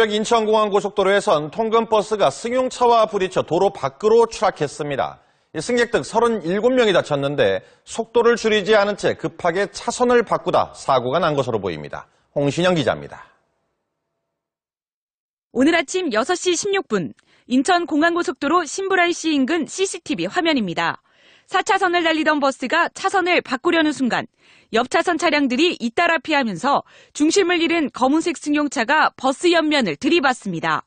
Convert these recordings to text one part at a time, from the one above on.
인천공항고속도로에선 통근버스가 승용차와 부딪혀 도로 밖으로 추락했습니다. 승객 등 37명이 다쳤는데 속도를 줄이지 않은 채 급하게 차선을 바꾸다 사고가 난 것으로 보입니다. 홍신영 기자입니다. 오늘 아침 6시 16분 인천공항고속도로 신불RC 인근 CCTV 화면입니다. 4차선을 달리던 버스가 차선을 바꾸려는 순간 옆 차선 차량들이 잇따라 피하면서 중심을 잃은 검은색 승용차가 버스 옆면을 들이받습니다.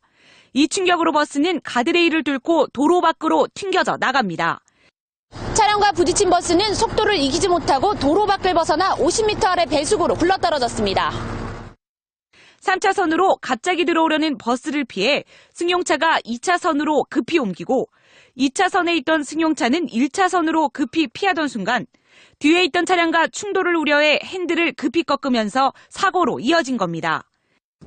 이 충격으로 버스는 가드레일을 뚫고 도로 밖으로 튕겨져 나갑니다. 차량과 부딪힌 버스는 속도를 이기지 못하고 도로 밖을 벗어나 50m 아래 배수구로 굴러떨어졌습니다. 3차선으로 갑자기 들어오려는 버스를 피해 승용차가 2차선으로 급히 옮기고 2차선에 있던 승용차는 1차선으로 급히 피하던 순간 뒤에 있던 차량과 충돌을 우려해 핸들을 급히 꺾으면서 사고로 이어진 겁니다.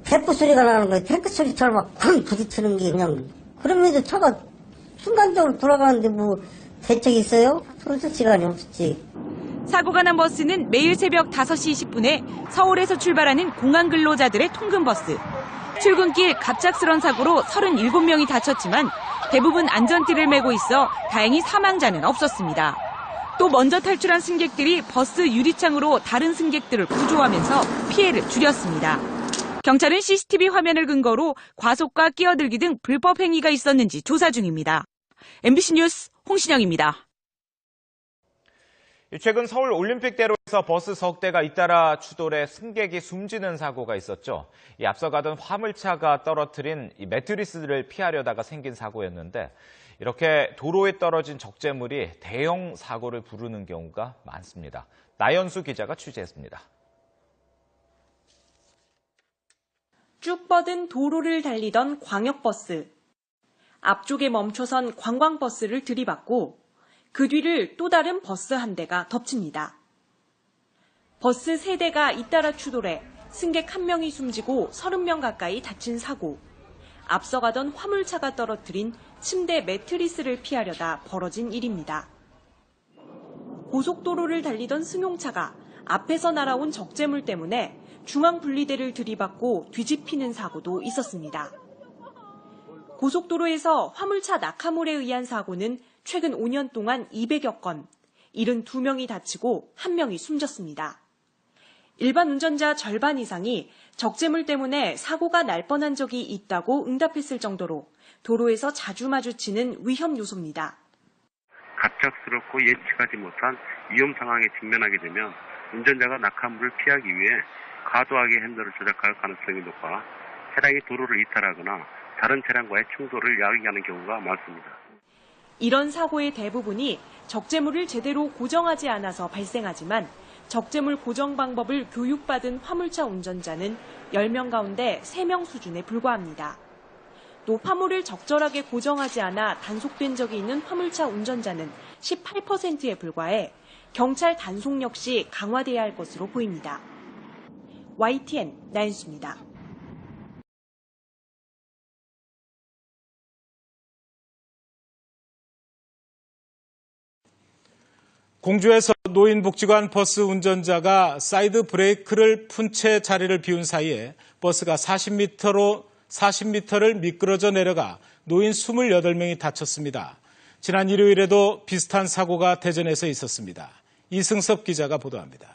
탱크 소리가 나는 거예요. 탱크 소리처럼 막 쿵 부딪히는 게 그냥. 그러면서 차가 순간적으로 돌아가는데 뭐 대책이 있어요? 손쓸 시간이 없었지. 사고가 난 버스는 매일 새벽 5시 20분에 서울에서 출발하는 공항 근로자들의 통근버스. 출근길 갑작스런 사고로 37명이 다쳤지만 대부분 안전띠를 메고 있어 다행히 사망자는 없었습니다. 또 먼저 탈출한 승객들이 버스 유리창으로 다른 승객들을 구조하면서 피해를 줄였습니다. 경찰은 CCTV 화면을 근거로 과속과 끼어들기 등 불법 행위가 있었는지 조사 중입니다. MBC 뉴스 홍신영입니다. 최근 서울 올림픽대로에서 버스 석 대가 잇따라 추돌해 승객이 숨지는 사고가 있었죠. 앞서가던 화물차가 떨어뜨린 매트리스를 피하려다가 생긴 사고였는데 이렇게 도로에 떨어진 적재물이 대형 사고를 부르는 경우가 많습니다. 나연수 기자가 취재했습니다. 쭉 뻗은 도로를 달리던 광역버스. 앞쪽에 멈춰선 관광버스를 들이받고 그 뒤를 또 다른 버스 한 대가 덮칩니다. 버스 3대가 잇따라 추돌해 승객 1명이 숨지고 30명 가까이 다친 사고. 앞서가던 화물차가 떨어뜨린 침대 매트리스를 피하려다 벌어진 일입니다. 고속도로를 달리던 승용차가 앞에서 날아온 적재물 때문에 중앙분리대를 들이받고 뒤집히는 사고도 있었습니다. 고속도로에서 화물차 낙하물에 의한 사고는 최근 5년 동안 200여 건, 72명이 다치고 1명이 숨졌습니다. 일반 운전자 절반 이상이 적재물 때문에 사고가 날 뻔한 적이 있다고 응답했을 정도로 도로에서 자주 마주치는 위험 요소입니다. 갑작스럽고 예측하지 못한 위험 상황에 직면하게 되면 운전자가 낙하물을 피하기 위해 과도하게 핸들을 조작할 가능성이 높아 차량이 도로를 이탈하거나 다른 차량과의 충돌을 야기하는 경우가 많습니다. 이런 사고의 대부분이 적재물을 제대로 고정하지 않아서 발생하지만 적재물 고정 방법을 교육받은 화물차 운전자는 10명 가운데 3명 수준에 불과합니다. 또 화물을 적절하게 고정하지 않아 단속된 적이 있는 화물차 운전자는 18%에 불과해 경찰 단속 역시 강화돼야 할 것으로 보입니다. YTN 나연수입니다. 공주에서 노인복지관 버스 운전자가 사이드 브레이크를 푼 채 자리를 비운 사이에 버스가 40m를 미끄러져 내려가 노인 28명이 다쳤습니다. 지난 일요일에도 비슷한 사고가 대전에서 있었습니다. 이승섭 기자가 보도합니다.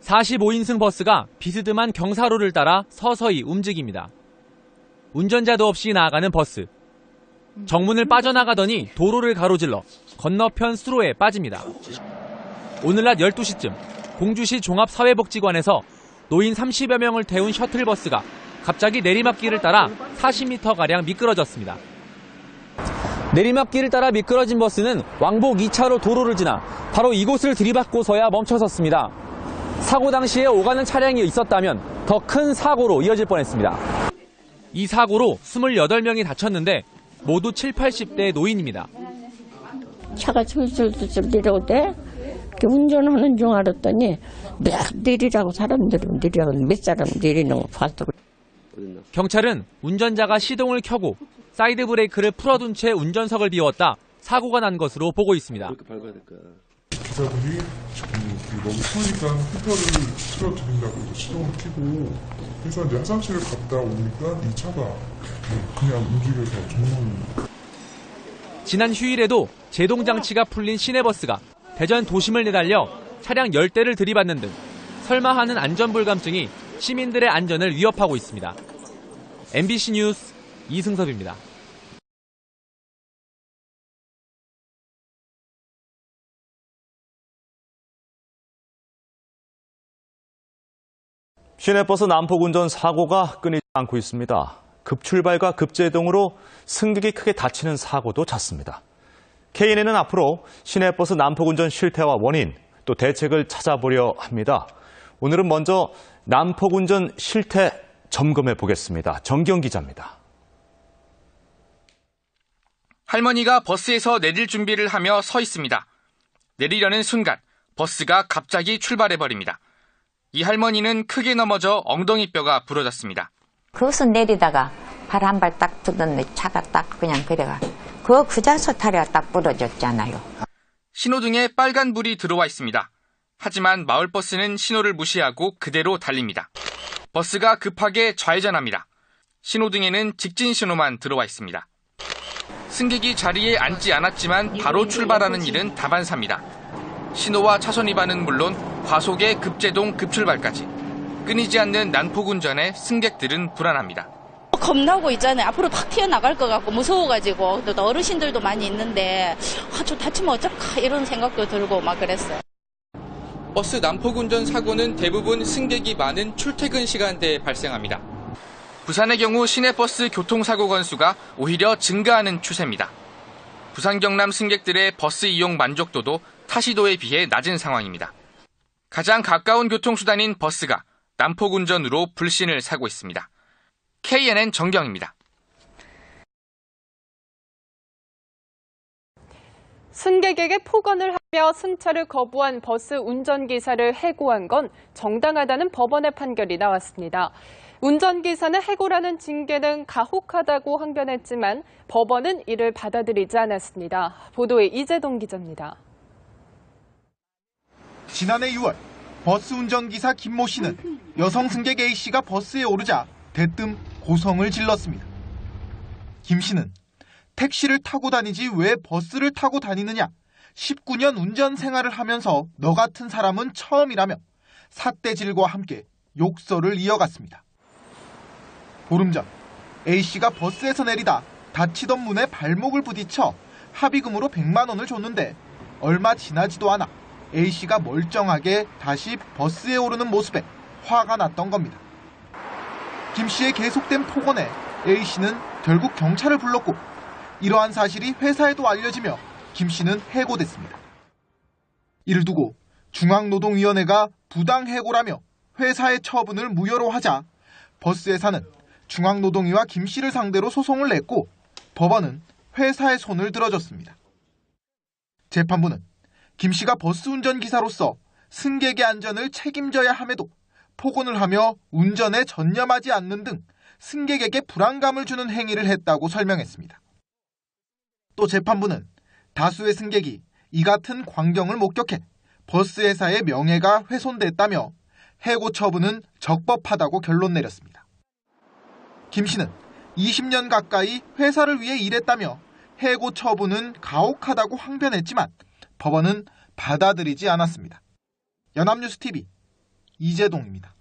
45인승 버스가 비스듬한 경사로를 따라 서서히 움직입니다. 운전자도 없이 나아가는 버스. 정문을 빠져나가더니 도로를 가로질러 건너편 수로에 빠집니다. 오늘 낮 12시쯤 공주시 종합사회복지관에서 노인 30여 명을 태운 셔틀버스가 갑자기 내리막길을 따라 40m가량 미끄러졌습니다. 내리막길을 따라 미끄러진 버스는 왕복 2차로 도로를 지나 바로 이곳을 들이받고서야 멈춰섰습니다. 사고 당시에 오가는 차량이 있었다면 더 큰 사고로 이어질 뻔했습니다. 이 사고로 28명이 다쳤는데 모두 70, 80대 노인입니다. 차가 슬슬 내려올 때 운전하는 줄 알았더니 내리라고 사람들은 내리라고 몇 사람 내리는 거 봤어. 경찰은 운전자가 시동을 켜고 사이드 브레이크를 풀어둔 채 운전석을 비웠다 사고가 난 것으로 보고 있습니다. 그렇게 밟아야 될까? 기사들이 멈추니까 후벼를 틀어드린다고 시동을 켜고 그래서 이제 화장실을 갔다 오니까 이 차가 그냥 움직여서 정문. 지난 휴일에도 제동장치가 풀린 시내버스가 대전 도심을 내달려 차량 10대를 들이받는 등 설마 하는 안전불감증이 시민들의 안전을 위협하고 있습니다. MBC 뉴스 이승섭입니다. 시내버스 난폭 운전 사고가 끊이지 않고 있습니다. 급출발과 급제동으로 승객이 크게 다치는 사고도 잦습니다. KNN은 앞으로 시내버스 난폭 운전 실태와 원인, 또 대책을 찾아보려 합니다. 오늘은 먼저 난폭 운전 실태 점검해 보겠습니다. 정기영 기자입니다. 할머니가 버스에서 내릴 준비를 하며 서 있습니다. 내리려는 순간 버스가 갑자기 출발해버립니다. 이 할머니는 크게 넘어져 엉덩이뼈가 부러졌습니다. 거기서 내리다가 발 한 발 딱 두던 차가 딱 그냥 그래가 그 자서 타려 딱 부러졌잖아요. 신호등에 빨간 불이 들어와 있습니다. 하지만 마을버스는 신호를 무시하고 그대로 달립니다. 버스가 급하게 좌회전합니다. 신호등에는 직진 신호만 들어와 있습니다. 승객이 자리에 앉지 않았지만 바로 출발하는 일은 다반사입니다. 신호와 차선 위반은 물론 과속의 급제동 급출발까지 끊이지 않는 난폭 운전에 승객들은 불안합니다. 겁나고 있잖아요. 앞으로 팍 튀어나갈 것 같고 무서워가지고 또 어르신들도 많이 있는데 저 다치면 어쩔까 이런 생각도 들고 막 그랬어요. 버스 난폭 운전 사고는 대부분 승객이 많은 출퇴근 시간대에 발생합니다. 부산의 경우 시내버스 교통사고 건수가 오히려 증가하는 추세입니다. 부산 경남 승객들의 버스 이용 만족도도 타시도에 비해 낮은 상황입니다. 가장 가까운 교통수단인 버스가 난폭 운전으로 불신을 사고 있습니다. KNN 정경입니다. 승객에게 폭언을 하며 승차를 거부한 버스 운전기사를 해고한 건 정당하다는 법원의 판결이 나왔습니다. 운전기사는 해고라는 징계는 가혹하다고 항변했지만 법원은 이를 받아들이지 않았습니다. 보도에 이재동 기자입니다. 지난해 6월 버스 운전기사 김모 씨는 여성 승객 A 씨가 버스에 오르자 대뜸 고성을 질렀습니다. 김 씨는 택시를 타고 다니지 왜 버스를 타고 다니느냐, 19년 운전 생활을 하면서 너 같은 사람은 처음이라며 삿대질과 함께 욕설을 이어갔습니다. 보름 전 A 씨가 버스에서 내리다 다치던 문에 발목을 부딪혀 합의금으로 100만 원을 줬는데 얼마 지나지도 않아 A 씨가 멀쩡하게 다시 버스에 오르는 모습에 화가 났던 겁니다. 김 씨의 계속된 폭언에 A 씨는 결국 경찰을 불렀고 이러한 사실이 회사에도 알려지며 김 씨는 해고됐습니다. 이를 두고 중앙노동위원회가 부당해고라며 회사의 처분을 무효로 하자 버스회사는 중앙노동위와 김 씨를 상대로 소송을 냈고 법원은 회사의 손을 들어줬습니다. 재판부는 김 씨가 버스 운전기사로서 승객의 안전을 책임져야 함에도 폭언을 하며 운전에 전념하지 않는 등 승객에게 불안감을 주는 행위를 했다고 설명했습니다. 또 재판부는 다수의 승객이 이 같은 광경을 목격해 버스 회사의 명예가 훼손됐다며 해고 처분은 적법하다고 결론 내렸습니다. 김 씨는 20년 가까이 회사를 위해 일했다며 해고 처분은 가혹하다고 항변했지만 법원은 받아들이지 않았습니다. 연합뉴스TV 이재동입니다.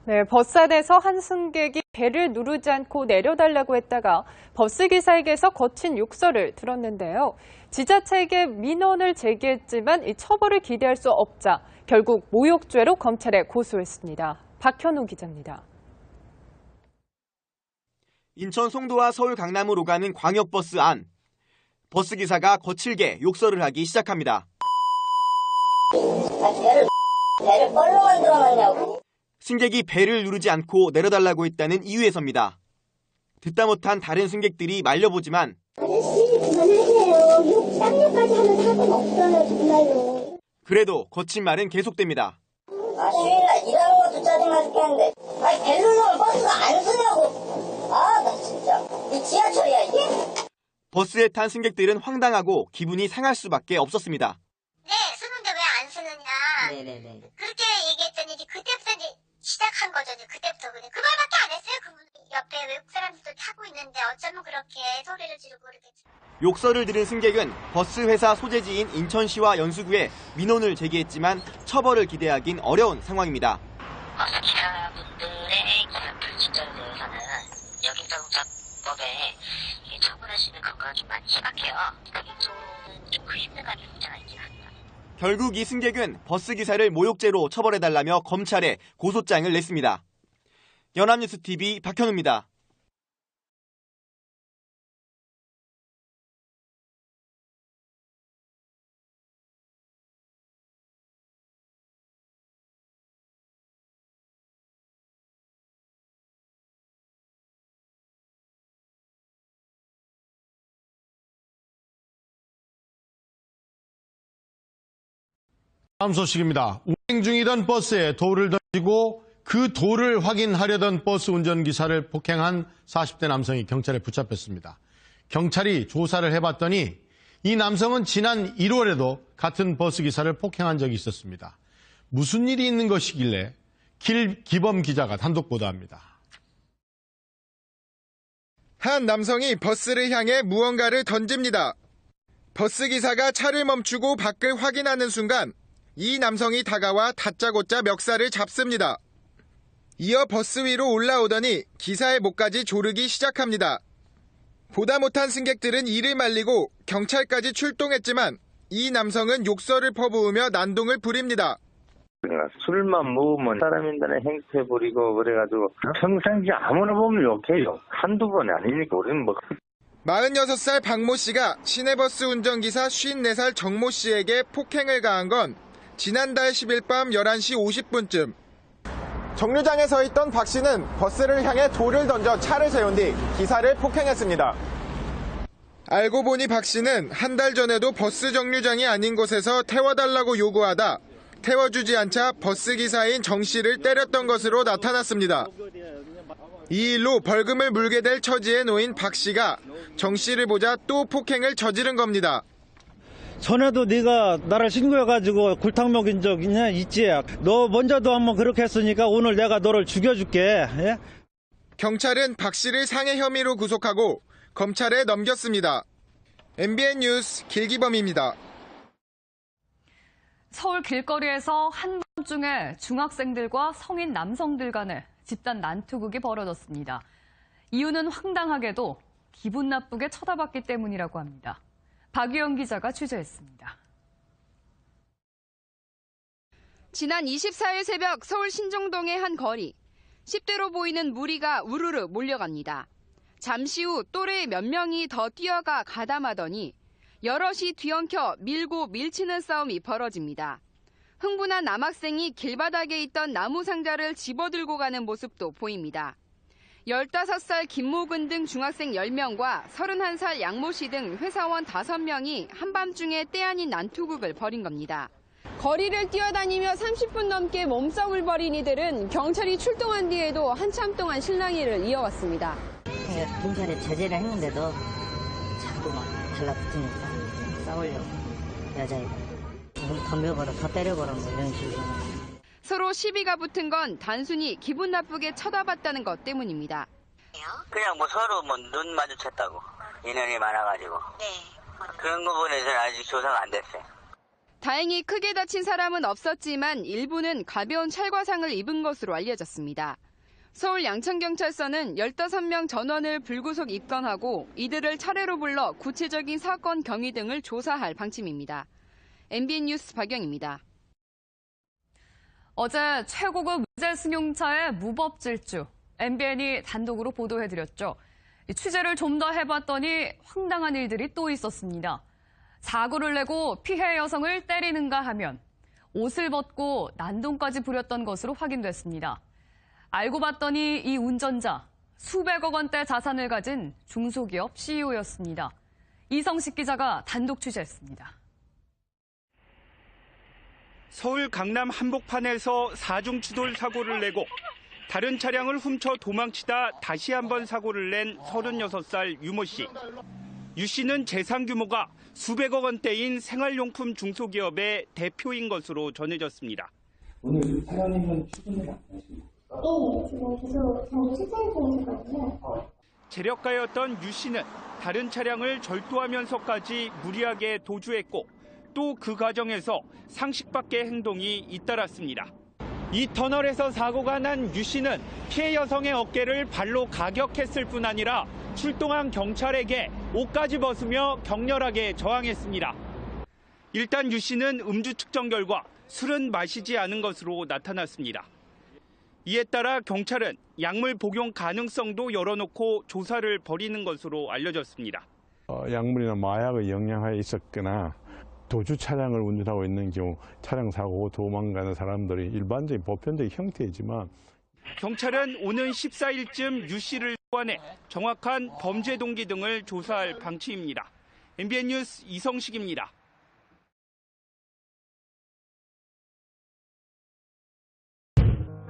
네, 버스 안에서 한 승객이 벨을 누르지 않고 내려달라고 했다가 버스기사에게서 거친 욕설을 들었는데요. 지자체에게 민원을 제기했지만 이 처벌을 기대할 수 없자 결국 모욕죄로 검찰에 고소했습니다. 박현우 기자입니다. 인천 송도와 서울 강남으로 가는 광역버스 안. 버스기사가 거칠게 욕설을 하기 시작합니다. 배를 뻘로 만들어놨냐고. 승객이 배를 누르지 않고 내려달라고 했다는 이유에서입니다. 듣다 못한 다른 승객들이 말려보지만 아저씨 그만하세요. 쌍욕까지 하는 사고는 없어요. 정말로. 그래도 거친 말은 계속됩니다. 휴일날 일하는 것도 짜증나 죽겠는데 배 누르면 버스가 안 서냐고. 나 진짜 이 지하철이야 이게? 버스에 탄 승객들은 황당하고 기분이 상할 수밖에 없었습니다. 네, 쓰는데 왜 안 쓰느냐. 네네네. 그렇게 얘기했더니 이제 그때부터 이제 시작한 거죠. 그러더니 그때부터 그냥 그 말밖에 안 했어요. 그분 옆에 외국 사람들도 타고 있는데 어쩌면 그렇게 소리를 지르고 그러겠죠. 욕설을 들은 승객은 버스 회사 소재지인 인천시와 연수구에 민원을 제기했지만 처벌을 기대하긴 어려운 상황입니다. 버스 기사분들의 불친절에 대해서는 여객자동차법에 처벌할 수 있는 근거가 좀 많이 희박해요. 그게 좀 의심감이 없잖아 있긴 합니다. 결국 이 승객은 버스 기사를 모욕죄로 처벌해달라며 검찰에 고소장을 냈습니다. 연합뉴스TV 박현우입니다. 다음 소식입니다. 운행 중이던 버스에 돌을 던지고 그 돌을 확인하려던 버스 운전기사를 폭행한 40대 남성이 경찰에 붙잡혔습니다. 경찰이 조사를 해봤더니 이 남성은 지난 1월에도 같은 버스기사를 폭행한 적이 있었습니다. 무슨 일이 있는 것이길래 길기범 기자가 단독 보도합니다. 한 남성이 버스를 향해 무언가를 던집니다. 버스기사가 차를 멈추고 밖을 확인하는 순간 이 남성이 다가와 다짜고짜 멱살을 잡습니다. 이어 버스 위로 올라오더니 기사의 목까지 조르기 시작합니다. 보다 못한 승객들은 이를 말리고 경찰까지 출동했지만 이 남성은 욕설을 퍼부으며 난동을 부립니다. 술만 먹으면 사람인들의 행태 부리고 그래가지고 평상시 아무나 보면 욕해요. 한두 번이 아니니까 우리는 뭐. 46살 박모 씨가 시내버스 운전기사 54살 정모 씨에게 폭행을 가한 건 지난달 10일 밤 11시 50분쯤. 정류장에 서 있던 박 씨는 버스를 향해 돌을 던져 차를 세운 뒤 기사를 폭행했습니다. 알고 보니 박 씨는 한 달 전에도 버스 정류장이 아닌 곳에서 태워달라고 요구하다 태워주지 않자 버스기사인 정 씨를 때렸던 것으로 나타났습니다. 이 일로 벌금을 물게 될 처지에 놓인 박 씨가 정 씨를 보자 또 폭행을 저지른 겁니다. 전에도 네가 나를 신고해가지고 굴탕 먹인 적 있지? 너 먼저도 한번 그렇게 했으니까 오늘 내가 너를 죽여줄게. 예? 경찰은 박 씨를 상해 혐의로 구속하고 검찰에 넘겼습니다. MBN 뉴스 길기범입니다. 서울 길거리에서 한밤중에 중학생들과 성인 남성들 간에 집단 난투극이 벌어졌습니다. 이유는 황당하게도 기분 나쁘게 쳐다봤기 때문이라고 합니다. 박유영 기자가 취재했습니다. 지난 24일 새벽 서울 신정동의 한 거리. 10대로 보이는 무리가 우르르 몰려갑니다. 잠시 후 또래 몇 명이 더 뛰어가 가담하더니 여럿이 뒤엉켜 밀고 밀치는 싸움이 벌어집니다. 흥분한 남학생이 길바닥에 있던 나무 상자를 집어들고 가는 모습도 보입니다. 15살 김모근 등 중학생 10명과 31살 양모 씨 등 회사원 5명이 한밤중에 때 아닌 난투극을 벌인 겁니다. 거리를 뛰어다니며 30분 넘게 몸싸움을 벌인 이들은 경찰이 출동한 뒤에도 한참 동안 실랑이를 이어왔습니다. 경찰에 제재를 했는데도 자꾸 막 달라붙으니까 싸우려고 여자애들 물 덤벼버려 더 때려버려 뭐 이런 식으로. 서로 시비가 붙은 건 단순히 기분 나쁘게 쳐다봤다는 것 때문입니다. 그냥 뭐 서로 뭐 눈 마주쳤다고 인원이 많아가지고 그런 부분에서는 아직 조사가 안 됐어요. 다행히 크게 다친 사람은 없었지만 일부는 가벼운 찰과상을 입은 것으로 알려졌습니다. 서울 양천경찰서는 15명 전원을 불구속 입건하고 이들을 차례로 불러 구체적인 사건 경위 등을 조사할 방침입니다. MBN 뉴스 박영입니다. 어제 최고급 무제 승용차의 무법 질주, MBN이 단독으로 보도해드렸죠. 취재를 좀 더 해봤더니 황당한 일들이 또 있었습니다. 사고를 내고 피해 여성을 때리는가 하면 옷을 벗고 난동까지 부렸던 것으로 확인됐습니다. 알고 봤더니 이 운전자 수백억 원대 자산을 가진 중소기업 CEO였습니다. 이성식 기자가 단독 취재했습니다. 서울 강남 한복판에서 4중 추돌 사고를 내고 다른 차량을 훔쳐 도망치다 다시 한번 사고를 낸 36살 유모 씨. 유 씨는 재산 규모가 수백억 원대인 생활용품 중소기업의 대표인 것으로 전해졌습니다. 오늘 사장님은 출근을 안 하십니까? 네, 지금 계속 저희 출장 중에 있었거든요. 재력가였던 유 씨는 다른 차량을 절도하면서까지 무리하게 도주했고 또 그 과정에서 상식 밖의 행동이 잇따랐습니다. 이 터널에서 사고가 난 유 씨는 피해 여성의 어깨를 발로 가격했을 뿐 아니라 출동한 경찰에게 옷까지 벗으며 격렬하게 저항했습니다. 일단 유 씨는 음주 측정 결과 술은 마시지 않은 것으로 나타났습니다. 이에 따라 경찰은 약물 복용 가능성도 열어놓고 조사를 벌이는 것으로 알려졌습니다. 약물이나 마약의 영향하에 있었거나 도주 차량을 운전하고 있는 경우 차량 사고 도망가는 사람들이 일반적인 보편적인 형태이지만 경찰은 오는 14일쯤 유 씨를 소환해 정확한 범죄 동기 등을 조사할 방침입니다. MBN 뉴스 이성식입니다.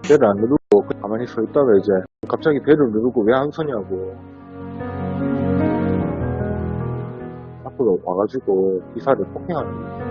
배를 안 누르고 가만히 서 있다가 이제 갑자기 배를 누르고 왜 안 서냐고 앞으로 와가지고 기사를 폭행하는 거예요.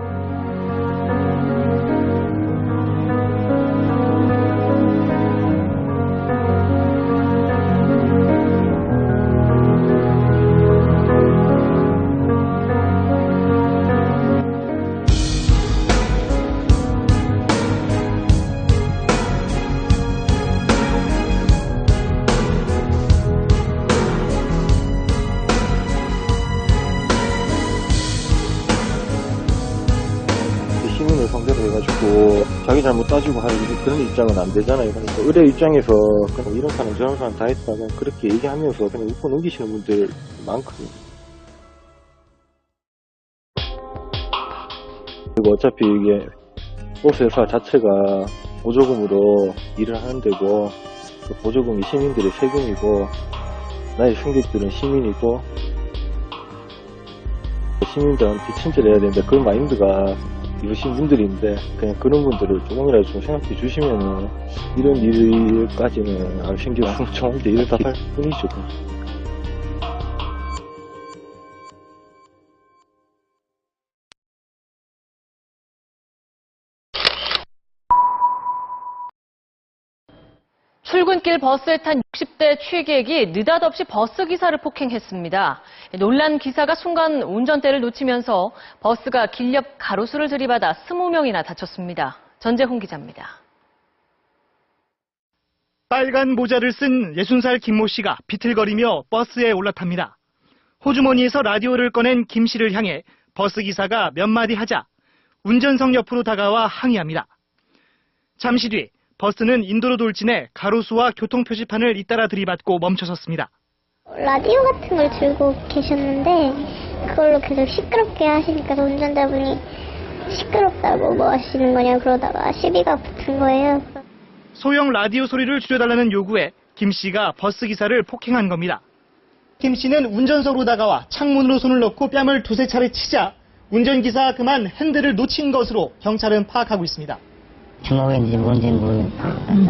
시민을 상대로 해가지고 자기 잘못 따지고 할 그런 입장은 안 되잖아요. 그러니까 의뢰 입장에서 그냥 이런 사람 저런 사람 다 했다 그냥 그렇게 얘기하면서 그냥 웃고 넘기시는 분들 많거든요. 그리고 어차피 이게 버스 회사 자체가 보조금으로 일을 하는 데고 그 보조금이 시민들의 세금이고 나의 승객들은 시민이고 시민들한테 친절해야 되는데 그런 마인드가 이러신 분들인데 그냥 그런 분들을 조금이라도 좀 생각해 주시면은 이런 일까지는 안 생기고 좋은데 이러다 할 뿐이죠. 출근길 버스에 탄 60대 취객이 느닷없이 버스 기사를 폭행했습니다. 놀란 기사가 순간 운전대를 놓치면서 버스가 길 옆 가로수를 들이받아 20명이나 다쳤습니다. 전재홍 기자입니다. 빨간 모자를 쓴 60살 김모 씨가 비틀거리며 버스에 올라탑니다. 호주머니에서 라디오를 꺼낸 김 씨를 향해 버스 기사가 몇 마디 하자 운전석 옆으로 다가와 항의합니다. 잠시 뒤 버스는 인도로 돌진해 가로수와 교통표지판을 잇따라 들이받고 멈춰섰습니다. 라디오 같은 걸 들고 계셨는데 그걸로 계속 시끄럽게 하시니까 운전자분이 시끄럽다고 뭐 하시는 거냐 그러다가 시비가 붙은 거예요. 소형 라디오 소리를 줄여달라는 요구에 김 씨가 버스 기사를 폭행한 겁니다. 김 씨는 운전석으로 다가와 창문으로 손을 넣고 뺨을 두세 차례 치자 운전기사가 그만 핸들을 놓친 것으로 경찰은 파악하고 있습니다. 주먹인지 뭔지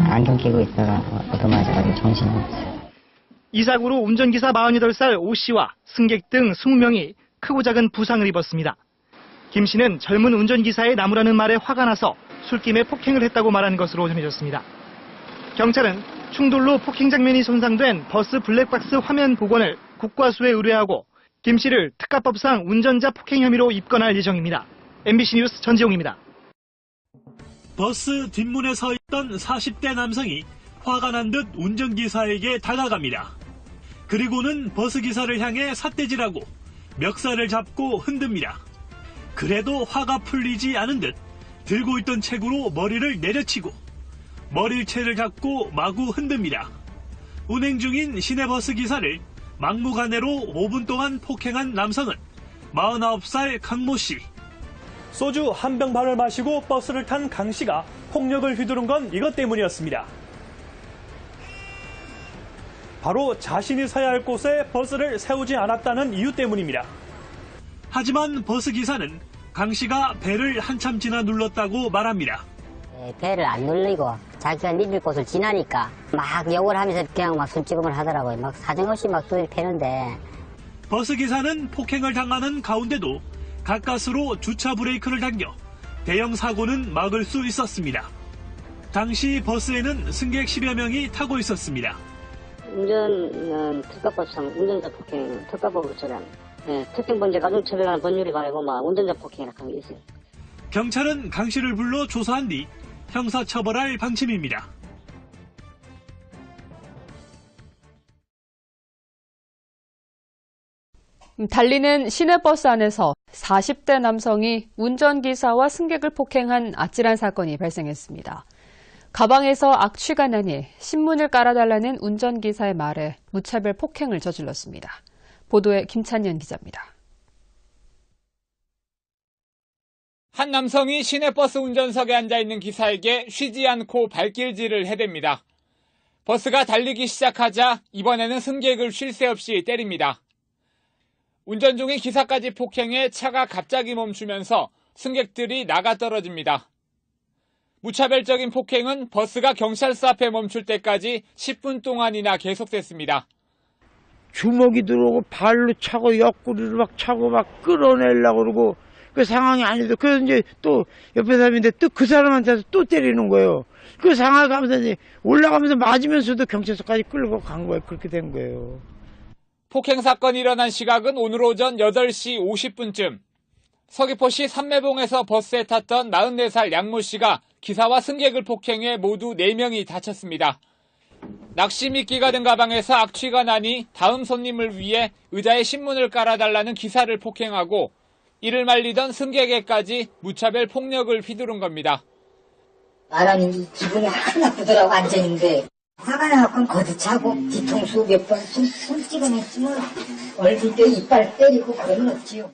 안경 끼고 있다가 얻어맞아가지고 정신이 없어요. 이 사고로 운전기사 48살 오 씨와 승객 등 20명이 크고 작은 부상을 입었습니다. 김 씨는 젊은 운전기사의 나무라는 말에 화가 나서 술김에 폭행을 했다고 말한 것으로 전해졌습니다. 경찰은 충돌로 폭행 장면이 손상된 버스 블랙박스 화면 복원을 국과수에 의뢰하고 김 씨를 특가법상 운전자 폭행 혐의로 입건할 예정입니다. MBC 뉴스 전지용입니다. 버스 뒷문에 서 있던 40대 남성이 화가 난 듯 운전기사에게 다가갑니다. 그리고는 버스기사를 향해 삿대질하고 멱살을 잡고 흔듭니다. 그래도 화가 풀리지 않은 듯 들고 있던 책으로 머리를 내려치고 머리채를 잡고 마구 흔듭니다. 운행 중인 시내버스 기사를 막무가내로 5분 동안 폭행한 남성은 49살 강모 씨. 소주 한 병 반을 마시고 버스를 탄 강 씨가 폭력을 휘두른 건 이것 때문이었습니다. 바로 자신이 서야 할 곳에 버스를 세우지 않았다는 이유 때문입니다. 하지만 버스 기사는 강 씨가 배를 한참 지나 눌렀다고 말합니다. 배를 안 눌리고 자기가 밀릴 곳을 지나니까 막 욕을 하면서 그냥 막 손찌검을 하더라고요. 막 사정없이 막 패는데. 버스 기사는 폭행을 당하는 가운데도 가까스로 주차 브레이크를 당겨 대형 사고는 막을 수 있었습니다. 당시 버스에는 승객 10여 명이 타고 있었습니다. 운전은 특가법상 운전자 폭행 특가법으로처럼 특정범죄 가중처벌하는 법률이 바라고 운전자 폭행이라고 하는 게 있어요. 경찰은 강 씨를 불러 조사한 뒤 형사처벌할 방침입니다. 달리는 시내버스 안에서 40대 남성이 운전기사와 승객을 폭행한 아찔한 사건이 발생했습니다. 가방에서 악취가 나니 신문을 깔아달라는 운전기사의 말에 무차별 폭행을 저질렀습니다. 보도에 김찬년 기자입니다. 한 남성이 시내버스 운전석에 앉아있는 기사에게 쉬지 않고 발길질을 해댑니다. 버스가 달리기 시작하자 이번에는 승객을 쉴 새 없이 때립니다. 운전 중인 기사까지 폭행해 차가 갑자기 멈추면서 승객들이 나가 떨어집니다. 무차별적인 폭행은 버스가 경찰서 앞에 멈출 때까지 10분 동안이나 계속됐습니다. 주먹이 들어오고 발로 차고 옆구리로 막 차고 막 끌어내려고 그러고 그 상황이 아니도 그래서 이제 또 옆에 사람인데 또 그 사람한테서 또 때리는 거예요. 그 상황을 가면서 이제 올라가면서 맞으면서도 경찰서까지 끌고 간 거예요. 그렇게 된 거예요. 폭행 사건이 일어난 시각은 오늘 오전 8시 50분쯤. 서귀포시 삼매봉에서 버스에 탔던 44살 양모 씨가 기사와 승객을 폭행해 모두 4명이 다쳤습니다. 낚시 미끼가 든 가방에서 악취가 나니 다음 손님을 위해 의자에 신문을 깔아달라는 기사를 폭행하고 이를 말리던 승객에게까지 무차별 폭력을 휘두른 겁니다. 나라니 기분이 하나 나쁘더라고 앉아있는데 화가 나갖고 거듭차고 뒤통수 몇 번 손 찍어냈지만 얼굴 때 이빨 때리고 그러면 없지요.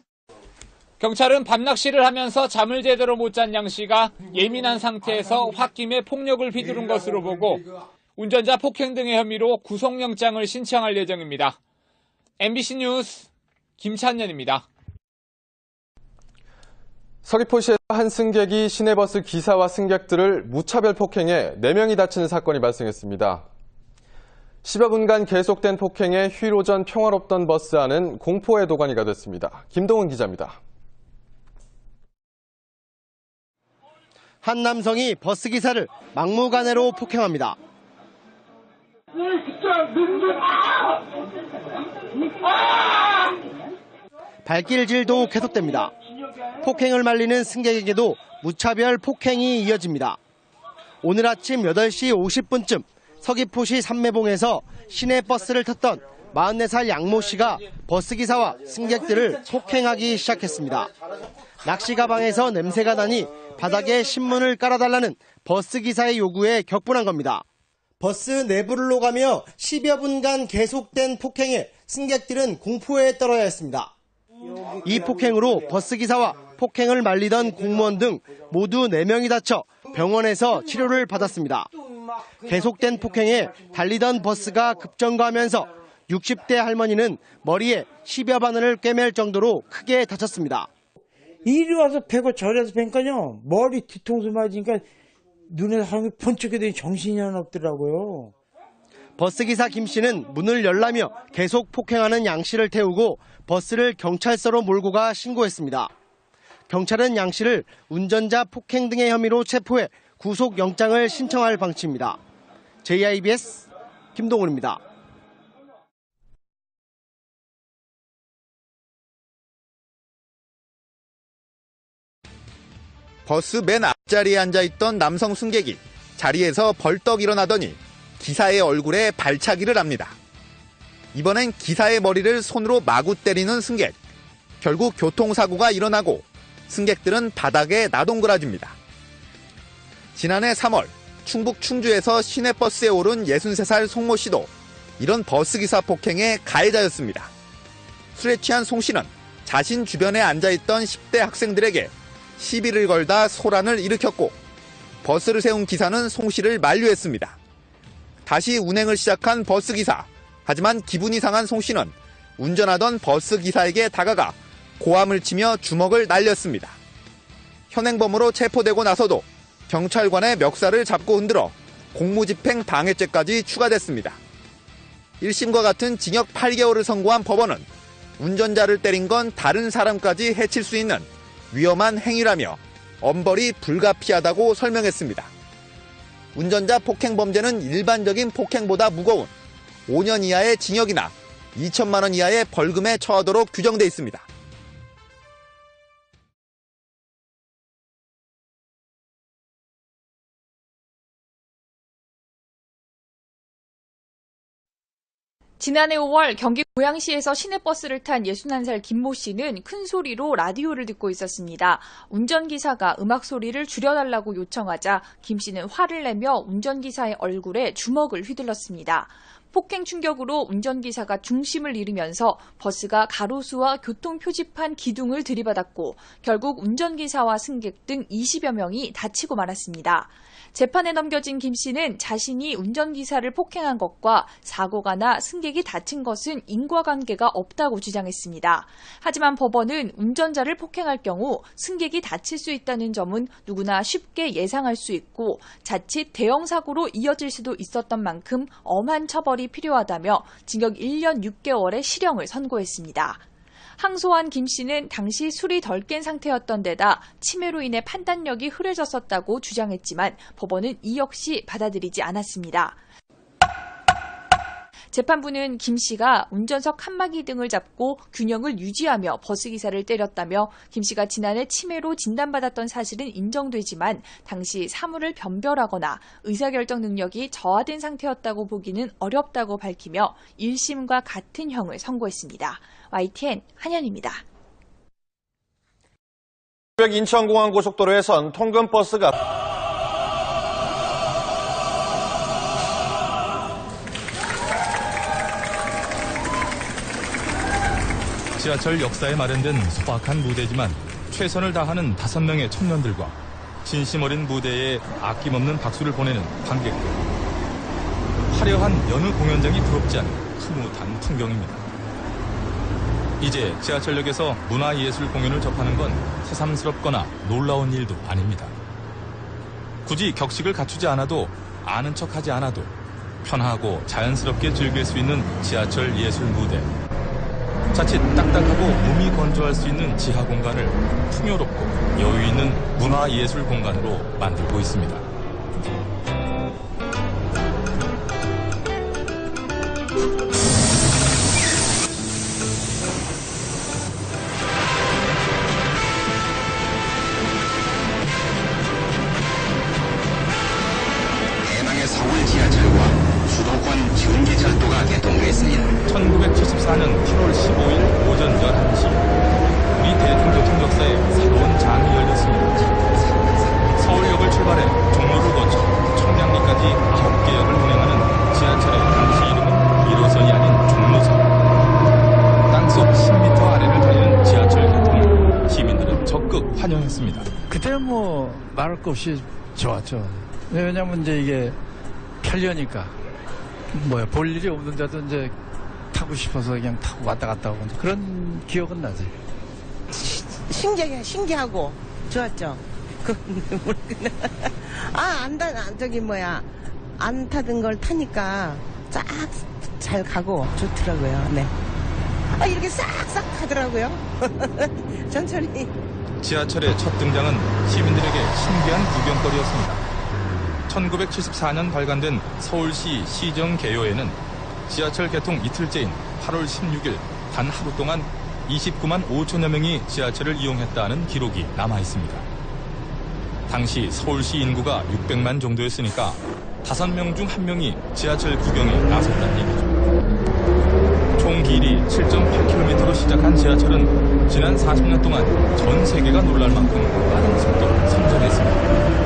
경찰은 밤낚시를 하면서 잠을 제대로 못 잔 양 씨가 예민한 상태에서 홧김에 폭력을 휘두른 것으로 보고 운전자 폭행 등의 혐의로 구속영장을 신청할 예정입니다. MBC 뉴스 김찬년입니다. 서귀포시에서 한 승객이 시내버스 기사와 승객들을 무차별 폭행해 4명이 다치는 사건이 발생했습니다. 10여 분간 계속된 폭행에 휴일 오전 평화롭던 버스 안은 공포의 도가니가 됐습니다. 김동훈 기자입니다. 한 남성이 버스 기사를 막무가내로 폭행합니다. 발길질도 계속됩니다. 폭행을 말리는 승객에게도 무차별 폭행이 이어집니다. 오늘 아침 8시 50분쯤 서귀포시 삼매봉에서 시내버스를 탔던 44살 양모 씨가 버스기사와 승객들을 폭행하기 시작했습니다. 낚시 가방에서 냄새가 나니 바닥에 신문을 깔아달라는 버스기사의 요구에 격분한 겁니다. 버스 내부를 오가며 10여 분간 계속된 폭행에 승객들은 공포에 떨어야 했습니다. 이 폭행으로 버스기사와 폭행을 말리던 공무원 등 모두 4명이 다쳐 병원에서 치료를 받았습니다. 계속된 폭행에 달리던 버스가 급정거하면서 60대 할머니는 머리에 10여 바늘을 꿰맬 정도로 크게 다쳤습니다. 이리 와서 패고 저리 와서 패니까요. 머리 뒤통수 맞으니까 눈에 사람이 번쩍이더니 정신이 하나 없더라고요. 버스기사 김 씨는 문을 열라며 계속 폭행하는 양 씨를 태우고 버스를 경찰서로 몰고 가 신고했습니다. 경찰은 양 씨를 운전자 폭행 등의 혐의로 체포해 구속영장을 신청할 방침입니다. JIBS 김동훈입니다. 버스 맨 앞자리에 앉아있던 남성 승객이 자리에서 벌떡 일어나더니 기사의 얼굴에 발차기를 합니다. 이번엔 기사의 머리를 손으로 마구 때리는 승객. 결국 교통사고가 일어나고 승객들은 바닥에 나동그라집니다. 지난해 3월 충북 충주에서 시내버스에 오른 63살 송모 씨도 이런 버스기사 폭행의 가해자였습니다. 술에 취한 송 씨는 자신 주변에 앉아있던 10대 학생들에게 시비를 걸다 소란을 일으켰고 버스를 세운 기사는 송 씨를 만류했습니다. 다시 운행을 시작한 버스기사. 하지만 기분이 상한 송 씨는 운전하던 버스기사에게 다가가 고함을 치며 주먹을 날렸습니다. 현행범으로 체포되고 나서도 경찰관의 멱살을 잡고 흔들어 공무집행 방해죄까지 추가됐습니다. 1심과 같은 징역 8개월을 선고한 법원은 운전자를 때린 건 다른 사람까지 해칠 수 있는 위험한 행위라며 엄벌이 불가피하다고 설명했습니다. 운전자 폭행 범죄는 일반적인 폭행보다 무거운 5년 이하의 징역이나 2천만 원 이하의 벌금에 처하도록 규정돼 있습니다. 지난해 5월 경기 고양시에서 시내버스를 탄 61살 김모 씨는 큰 소리로 라디오를 듣고 있었습니다. 운전기사가 음악 소리를 줄여달라고 요청하자 김 씨는 화를 내며 운전기사의 얼굴에 주먹을 휘둘렀습니다. 폭행 충격으로 운전기사가 중심을 잃으면서 버스가 가로수와 교통표지판 기둥을 들이받았고 결국 운전기사와 승객 등 20여 명이 다치고 말았습니다. 재판에 넘겨진 김 씨는 자신이 운전기사를 폭행한 것과 사고가 나 승객이 다친 것은 인과관계가 없다고 주장했습니다. 하지만 법원은 운전자를 폭행할 경우 승객이 다칠 수 있다는 점은 누구나 쉽게 예상할 수 있고 자칫 대형 사고로 이어질 수도 있었던 만큼 엄한 처벌이 필요하다며 징역 1년 6개월의 실형을 선고했습니다. 항소한 김 씨는 당시 술이 덜 깬 상태였던 데다 치매로 인해 판단력이 흐려졌었다고 주장했지만 법원은 이 역시 받아들이지 않았습니다. 재판부는 김 씨가 운전석 칸막이 등을 잡고 균형을 유지하며 버스기사를 때렸다며 김 씨가 지난해 치매로 진단받았던 사실은 인정되지만 당시 사물을 변별하거나 의사결정 능력이 저하된 상태였다고 보기는 어렵다고 밝히며 1심과 같은 형을 선고했습니다. YTN 한현입니다. 인천공항고속도로에선 통근버스가 지하철 역사에 마련된 소박한 무대지만 최선을 다하는 5명의 청년들과 진심 어린 무대에 아낌없는 박수를 보내는 관객들. 화려한 여느 공연장이 부럽지 않은 흐뭇한 풍경입니다. 이제 지하철역에서 문화예술 공연을 접하는 건 새삼스럽거나 놀라운 일도 아닙니다. 굳이 격식을 갖추지 않아도 아는 척하지 않아도 편하고 자연스럽게 즐길 수 있는 지하철 예술 무대. 자칫 딱딱하고 몸이 건조할 수 있는 지하 공간을 풍요롭고 여유 있는 문화예술 공간으로 만들고 있습니다. 대망의 서울 지하철과 수도권 전기철도가 개통됐습니다. 1974년 8월 15일 오전 11시 우리 대중교통 역사에 새로운 장이 열렸습니다. 서울역을 출발해 종로를 거쳐 청량리까지 9개 역을 운행하는 지하철의 당시 이름은 1호선이 아닌 종로선. 땅속 10m 아래를 달리는 지하철 개통을 시민들은 적극 환영했습니다. 그때는 뭐 말할 것 없이 좋았죠. 왜냐면 이제 이게 편리하니까 볼 일이 없는 자도 이제 타고 싶어서 그냥 타고 왔다 갔다 하고 그런 기억은 나지. 신기하고 좋았죠. 안 타던 걸 타니까 쫙 잘 가고 좋더라고요. 네. 이렇게 싹싹 가더라고요. 천천히. 지하철의 첫 등장은 시민들에게 신기한 구경거리였습니다. 1974년 발간된 서울시 시정 개요에는 지하철 개통 이틀째인 8월 16일 단 하루 동안 29만 5천여 명이 지하철을 이용했다는 기록이 남아 있습니다. 당시 서울시 인구가 600만 정도였으니까 5명 중 1명이 지하철 구경에 나섰다는 얘기죠. 총 길이 7.8km로 시작한 지하철은 지난 40년 동안 전 세계가 놀랄 만큼 빠른 속도로 성장했습니다.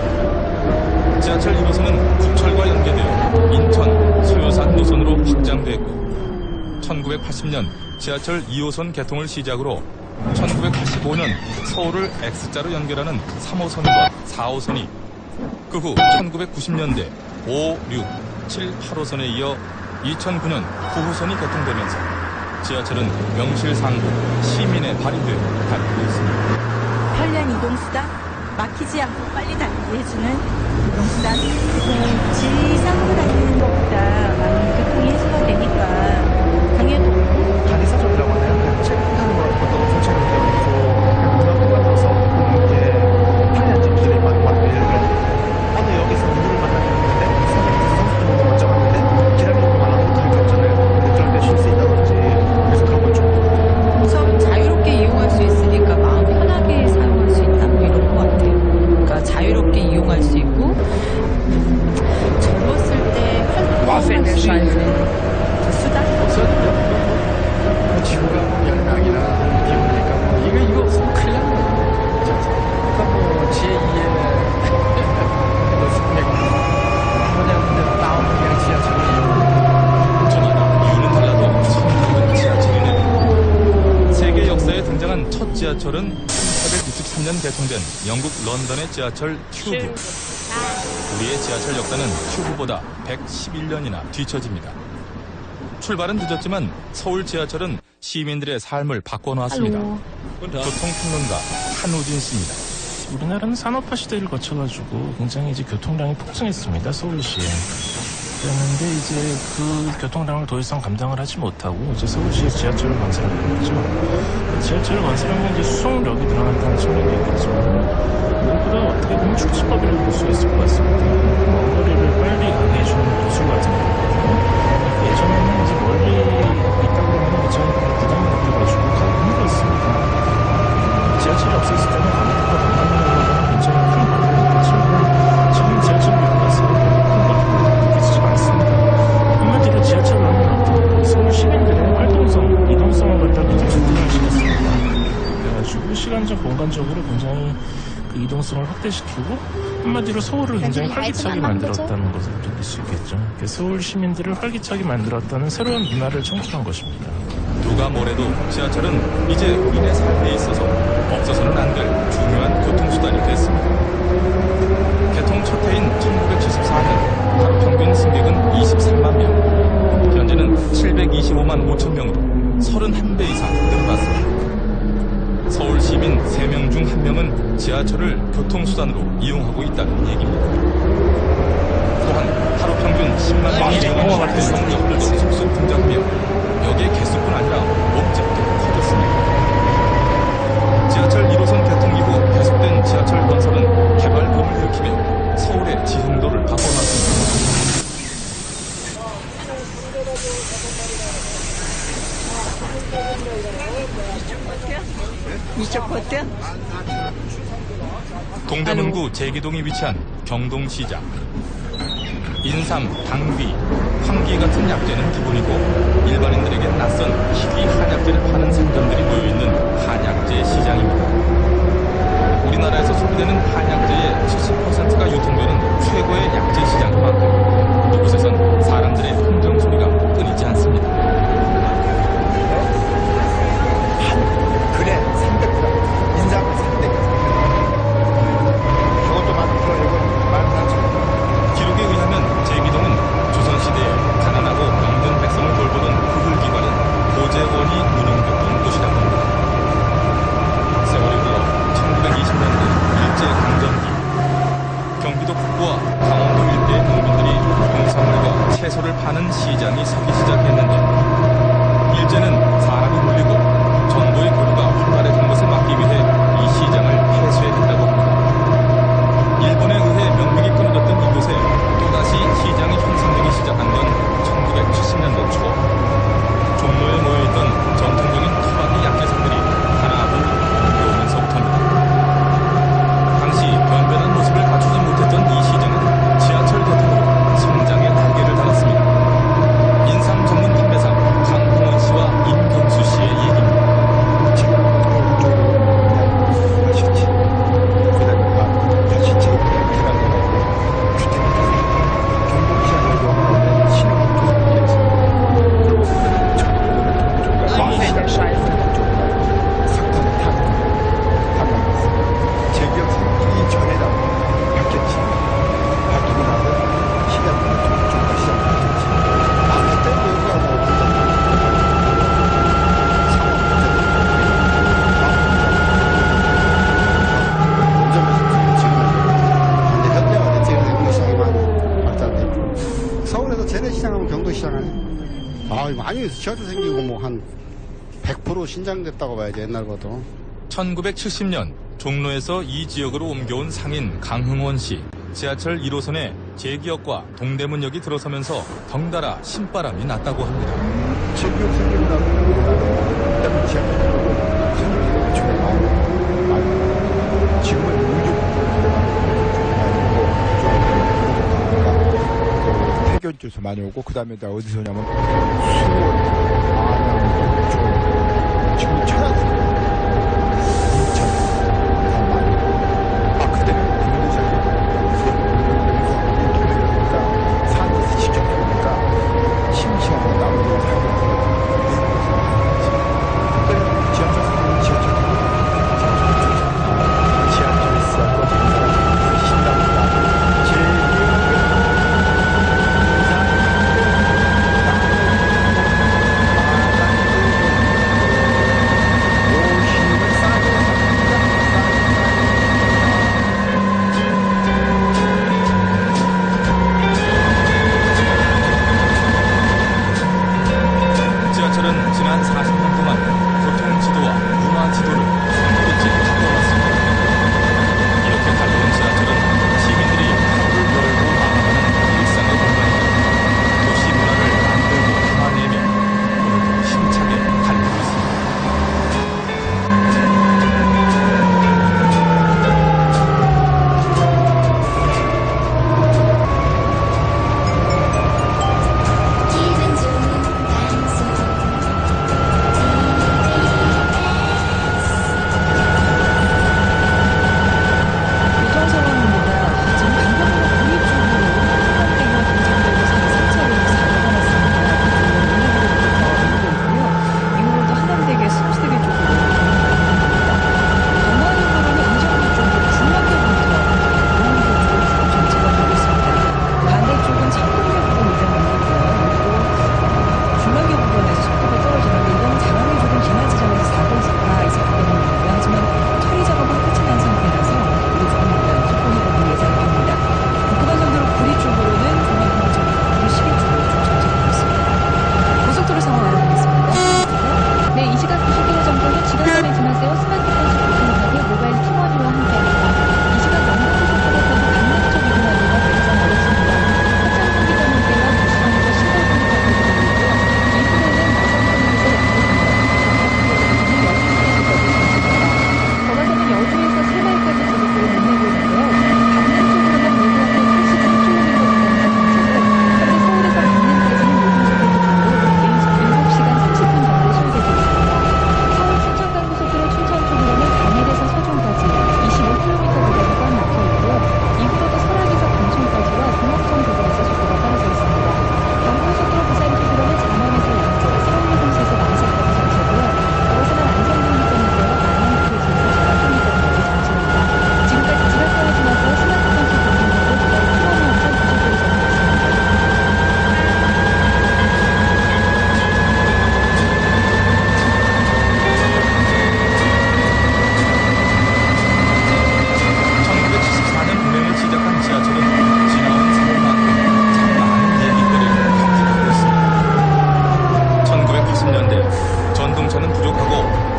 지하철 1호선은 국철과 연계되어 인천, 수요산 노선으로 확장됐고 1980년 지하철 2호선 개통을 시작으로 1985년 서울을 X자로 연결하는 3호선과 4호선이 그 후 1990년대 5, 6, 7, 8호선에 이어 2009년 9호선이 개통되면서 지하철은 명실상부 시민의 발휘되어 달리고 있습니다. 편리한 이동수단, 막히지 않고 빨리 달리게 해주는 이동수단. 지상으로 달리는 것보다 많이 교통이 해소가 되니까 당연히 다리사전이라고 하나요? 체크하는 것도 function 운전도 같아서 이렇게 편리한 집들이 많은 것 같아요. 오늘 여기서 누구를 만나게 됐는데 지구가 열망이나 비오니까 이거 없으면 큰일 나는 거예요. 그러니까 제2의 숙맥 뭐냐면 다운 그냥 지하철을 전이나 이유는 달라도 성공은 지하철이네. 세계 역사에 등장한 첫 지하철은 1893년 개통된 영국 런던의 지하철 튜브. 우리의 지하철 역사는 튜브보다 111년이나 뒤처집니다. 출발은 늦었지만 서울 지하철은 시민들의 삶을 바꿔놓았습니다. 교통평론가 한우진 씨입니다. 우리나라는 산업화 시대를 거쳐가지고 굉장히 이제 교통량이 폭증했습니다. 서울시에. 그랬는데 이제 그 교통량을 더 이상 감당을 하지 못하고 이제 서울시에 지하철을 건설하는 거죠. 지하철을 건설하면 이제 수송력이 늘어난다는 측면이 있겠지만 무엇보다 어떻게 보면 축지법이라고 볼 수 있을 것 같습니다. 먼 거리를 빨리 가게 해주는 도수 같은 거거든요. 예전에는 이제 멀리 있다 보면 굉장히 부담이 느껴가지고 가기 힘들었습니다. 지하철이 없었을 때는 강북과 강남역으로는 굉장히 큰 거리를 느꼈지만 지금 지하철이 와서 큰 거리를 느끼지 않습니다. 한마디로 지하철을 하면 앞으로 서울 시민들의 활동성, 이동성을 갖다 굉장히 증진시켰습니다. 그래가지고 시간적, 공간적으로 굉장히 그 이동성을 확대시키고 한마디로 서울을 굉장히 활기차게 만들었다는 것을 느낄 수 있겠죠. 서울 시민들을 활기차게 만들었다는 새로운 문화를 창출한 것입니다. 누가 뭐래도 지하철은 이제 우리의 삶에 있어서 없어서는 안 될 중요한 교통수단이 됐습니다. 개통 첫 해인 1974년 하루 평균 승객은 23만 명, 현재는 725만 5천 명으로 31배 이상 늘어났습니다. 서울 시민 3명 중 1명은 지하철을 교통수단으로 이용하고 있다는 얘기입니다. 또한 하루 평균 10만 명이 이용하는 역들도 속속 등장하며 여기에 개수뿐 아니라 목적도 커졌습니다. 지하철 1호선 개통 이후 계속된 지하철 건설은 개발붐을 일으키며 서울의 지형도를 바꿔놨습니다. 이쪽 버튼? 동대문구 제기동이 위치한 경동시장. 인삼, 당귀, 황기 같은 약재는 기본이고 일반인들에게 낯선 희귀 한약재를 파는 상점들이 모여있는 한약재 시장입니다. 우리나라에서 소비되는 한약재의 70%가 유통되는 최고의 약재 시장인 만큼 이곳에선 사람들의 흥정 소리가 끊이지 않습니다. 그래 300g 인삼은 300g 저것도 만들어 이거 14,000원. 기록에 의하면 제기동은 조선시대에 가난하고 병든 백성을 돌보던 후불기관인 고재원이 운영됐던 곳이라고 합니다. 세월이 흘러 1920년대 일제강점기 경기도 북부와 강원도 일대의 농민들이 농산물과 채소를 파는 시장이 서기 시작했는데 일제는 사람이 몰리고 정보의 교류가 활발해진 것을 막기 위해 이 시장을 폐쇄했다고 합니다. 일본에 의해 명맥이 끊어졌던 이곳에 또다시 시장이 형성되기 시작한 건 1970년대 초. 종로에 모여있던 전통적인 토박이 약재상들이 하나둘 옮겨오면서부터입니다. 당시 변변한 모습을 갖추지 못했던 이 시장은 지하철 개통으로 성장의 날개를 달았습니다. 인삼 전문 판매사 강홍원 씨와 임경수 씨의 얘기입니다. 서울에서 재래시장하면 경도시장 아니에요? 많이 지하철 생기고 뭐 한 100% 신장됐다고 봐야지 옛날보다. 1970년 종로에서 이 지역으로 옮겨온 상인 강흥원 씨. 지하철 1호선에 제기역과 동대문역이 들어서면서 덩달아 신바람이 났다고 합니다. 제기역 생기고 나서 그다음에 지하철 생기고 중에 많이 지금은 회견 쪽에서 많이 오고, 그 다음에 어디서 오냐면 수원, 안양, 쪽, 지금 천안, 인천 다 많이 오고. 그때는 군대장이 그러니까 산에서 직접 보니까 심심하고 나무도 하고 지하철 타고 지하철에서 꺼지는 사람들이 신나보다 제일 지하철은 지난 40년 동안 교통지도와 문화지도를 손끝째 바꿔왔습니다. 이렇게 달려온 지하철은 시민들이 하루를 열고 마감하는 일상의 공간이고 도시 문화를 만들고 담아내며 오늘도 힘차게 달리고 있습니다.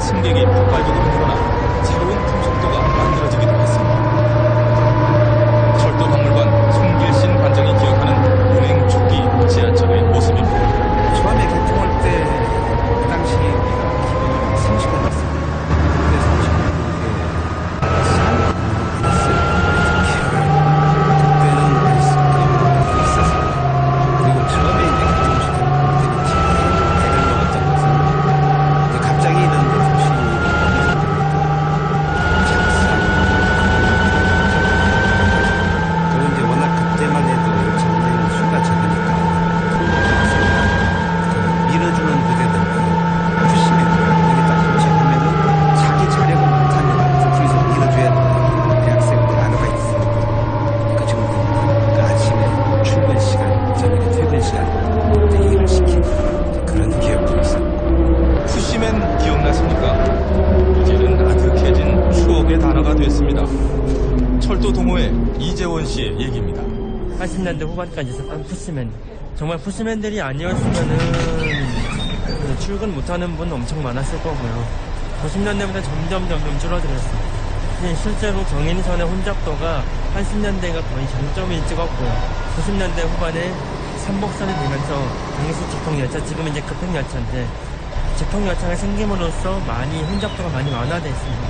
승객이 폭발적으로 늘어나 새로운 풍속도가 만들어지기도 했습니다. 철도박물관 송길신 관장이 기억하는 운행 초기 지하철의 모습입니다. 처음에 개통할 때 그 당시 우리가 기본으로 30분 했습니다. 근데 30분 그때는 있었습니다. 그리고 처음에 이제 개통시켰을 때는 제일 대를 먹었던 것은 갑자기 이런 도시 그리고 이제 워낙 그때만 해도 전쟁 수가 적으니까 밀어주는 부대들 푸시맨 여기다 도착하면은 자기 자력을 못하면 저쪽에서 밀어줘야 되는 대학생들 하나가 있어요. 그 정도 그 아침에 출근 시간, 저녁에 퇴근 시간 때 일을 시키는 그런 기억도 있어요. 푸시맨 기억나십니까? 이제는 아득해진 추억의 단어가 됐습니다. 철도 동호회 이재원 씨의 얘기입니다. 80년대 후반까지 있었던 푸시맨. 정말 푸시맨들이 아니었으면은 출근 못하는 분 엄청 많았을 거고요. 90년대부터 점점 줄어들었어요. 실제로 경인선의 혼잡도가 80년대가 거의 정점을 찍었고요. 90년대 후반에 삼복선이 되면서 당시 직통열차, 지금 이제 급행열차인데 직통열차가 생김으로써 많이 혼잡도가 많이 완화됐습니다.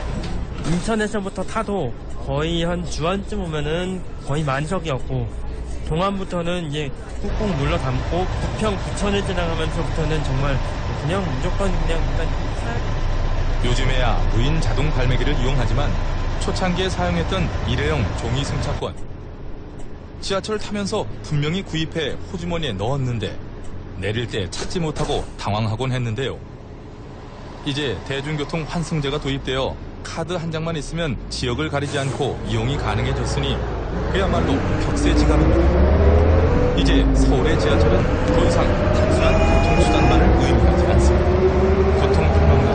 인천에서부터 타도 거의 한 주안쯤 오면은 거의 만석이었고 동안부터는 이제 꾹꾹 눌러 담고 부평 부천을 지나가면서부터는 정말 그냥 무조건 그냥 사야 돼. 요즘에야 무인 자동 발매기를 이용하지만 초창기에 사용했던 일회용 종이 승차권. 지하철 타면서 분명히 구입해 호주머니에 넣었는데 내릴 때 찾지 못하고 당황하곤 했는데요. 이제 대중교통 환승제가 도입되어 카드 한 장만 있으면 지역을 가리지 않고 이용이 가능해졌으니 그야말로 격세지감입니다. 이제 서울의 지하철은 더 이상 단순한 교통수단만을 의미하지 않습니다. 교통평론가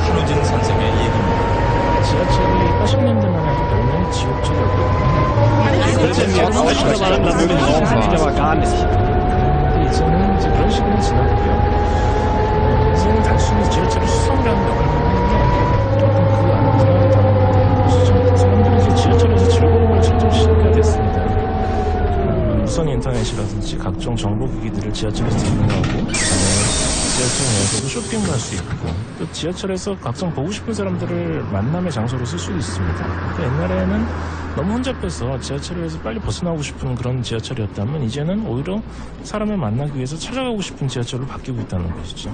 한우진 선생의 얘기입니다. 지하철이 80년대만 해도 별명이 지옥철이었거든요. 이제는 이제 그런 시기는 지났고요. 이제는 단순히 지하철이 수송을 하는 역할만 하는데 조금 그 안에 문화를 담는 것이죠. 사람들이 이제 지하철에서 즐거움을 찾을 시기가 됐습니다. 무선 인터넷이라든지 각종 정보기기들을 지하철에서 이용하고 지하철 내에서도 쇼핑도 할 수 있고 또 지하철에서 각종 보고 싶은 사람들을 만남의 장소로 쓸 수도 있습니다. 그러니까 옛날에는 너무 혼잡해서 지하철에서 빨리 벗어나고 싶은 그런 지하철이었다면 이제는 오히려 사람을 만나기 위해서 찾아가고 싶은 지하철로 바뀌고 있다는 것이죠.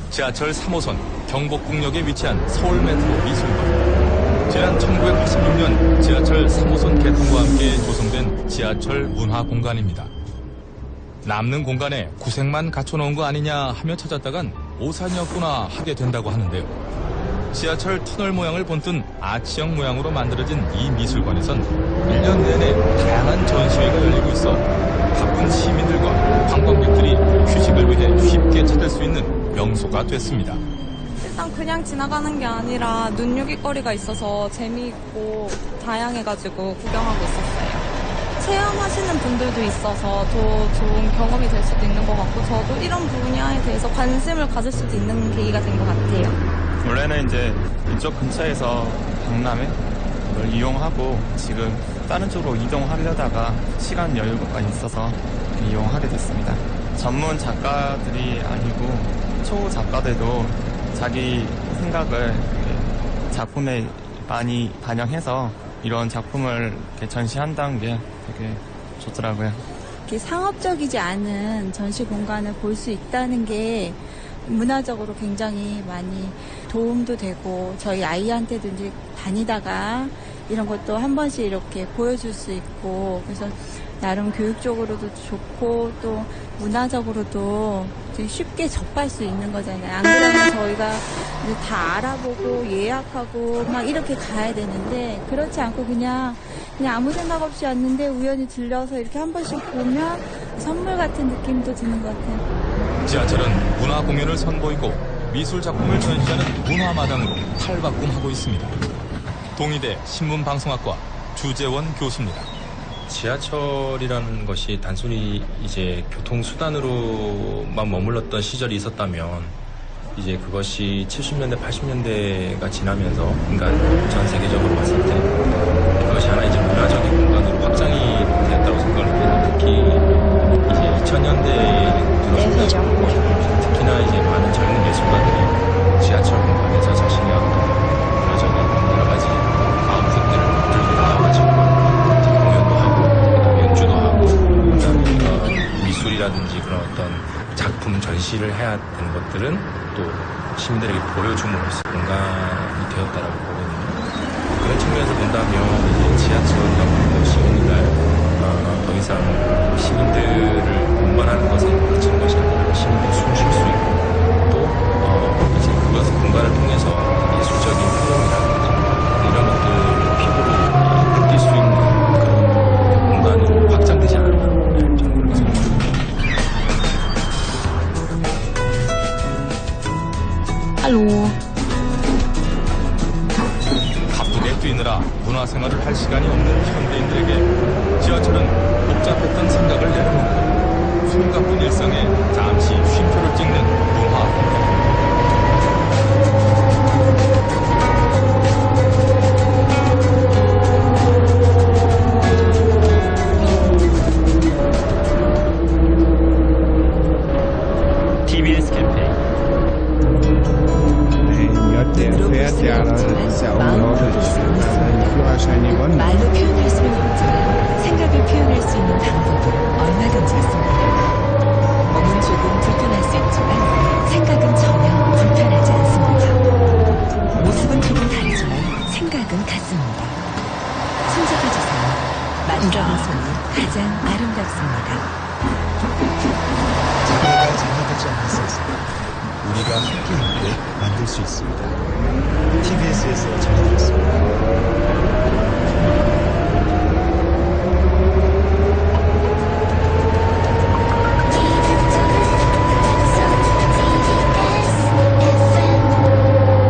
지하철 3호선 경복궁역에 위치한 서울메트로 미술관. 지난 1986년 지하철 3호선 개통과 함께 조성된 지하철 문화공간입니다. 남는 공간에 구색만 갖춰놓은 거 아니냐 하며 찾았다간 오산이었구나 하게 된다고 하는데요. 지하철 터널 모양을 본뜬 아치형 모양으로 만들어진 이 미술관에선 1년 내내 다양한 전시회가 열리고 있어 바쁜 시민들과 관광객들이 휴식을 위해 쉽게 찾을 수 있는 명소가 됐습니다. 일단 그냥 지나가는 게 아니라 눈요깃거리가 있어서 재미있고 다양해가지고 구경하고 있었어요. 체험하시는 분들도 있어서 더 좋은 경험이 될 수도 있는 것 같고 저도 이런 분야에 대해서 관심을 가질 수도 있는 계기가 된 것 같아요. 원래는 이제 이쪽 근처에서 박람회 를 이용하고 지금 다른 쪽으로 이동하려다가 시간 여유가 있어서 이용하게 됐습니다. 전문 작가들이 아니고 초 작가들도 자기 생각을 작품에 많이 반영해서 이런 작품을 이렇게 전시한다는 게 되게 좋더라고요. 이렇게 상업적이지 않은 전시 공간을 볼 수 있다는 게 문화적으로 굉장히 많이 도움도 되고 저희 아이한테도 이제 다니다가 이런 것도 한 번씩 이렇게 보여줄 수 있고 그래서 나름 교육적으로도 좋고 또 문화적으로도 쉽게 접할 수 있는 거잖아요. 안 그러면 저희가 이제 다 알아보고 예약하고 막 이렇게 가야 되는데 그렇지 않고 그냥 아무 생각 없이 왔는데 우연히 들려서 이렇게 한 번씩 보면 선물 같은 느낌도 드는 것 같아요. 지하철은 문화 공연을 선보이고 미술 작품을 전시하는 문화마당으로 탈바꿈하고 있습니다. 동의대 신문방송학과 주재원 교수입니다. 지하철이라는 것이 단순히 이제 교통수단으로만 머물렀던 시절이 있었다면 이제 그것이 70년대, 80년대가 지나면서 그러니까 전 세계적으로 봤을 때 그것이 하나 이제 문화적인 공간으로 확장이 되었다고 생각을 해요. 특히 이제 2000년대에 들어서면서 특히나 이제 많은 젊은 예술가들이 지하철 공간에서 자신의 어떤 문화적인 여러 가지 아웃풋들을 들고 나와가지고 미술이라든지 그런 어떤 작품 전시를 해야 되는 것들은 또 시민들에게 보여줌으로써 공간이 되었다라고 보거든요. 그런 측면에서 본다면 이제 지하철이라는 것이 오늘날 더 이상 시민들을 운반하는 것에 그치는 것이 아니라 시민들이 숨 쉴 수 있고 또 이제 그것을 공간을 통해서 예술적인 표현이라든지 이런 것들을 피부로 느낄 수 있는 그런 공간으로 확장되지 않았나. 할로. 바쁘게 뛰느라 문화생활을 할 시간이 없는 현대인들에게 지하철은 복잡했던 생각을 내려놓고 숨가쁜 일상에 잠시 쉼표를 찍는 문화. TBS 캠페인. 네. 대표님은 말로 표현할 수는 없지만 생각을 표현할 수 있는 방법은 얼마든지 있습니다. 몸은 조금 불편할 수 있지만 생각은 전혀 불편하지 않습니다. 모습은 조금 다르지만 생각은 같습니다. 손잡아주세요. 만져본 손이 가장 아름답습니다. 자네가 잘못하지 않았어서 우리가 함께할 때 만들 수 있습니다. TBS에서 전해드렸습니다.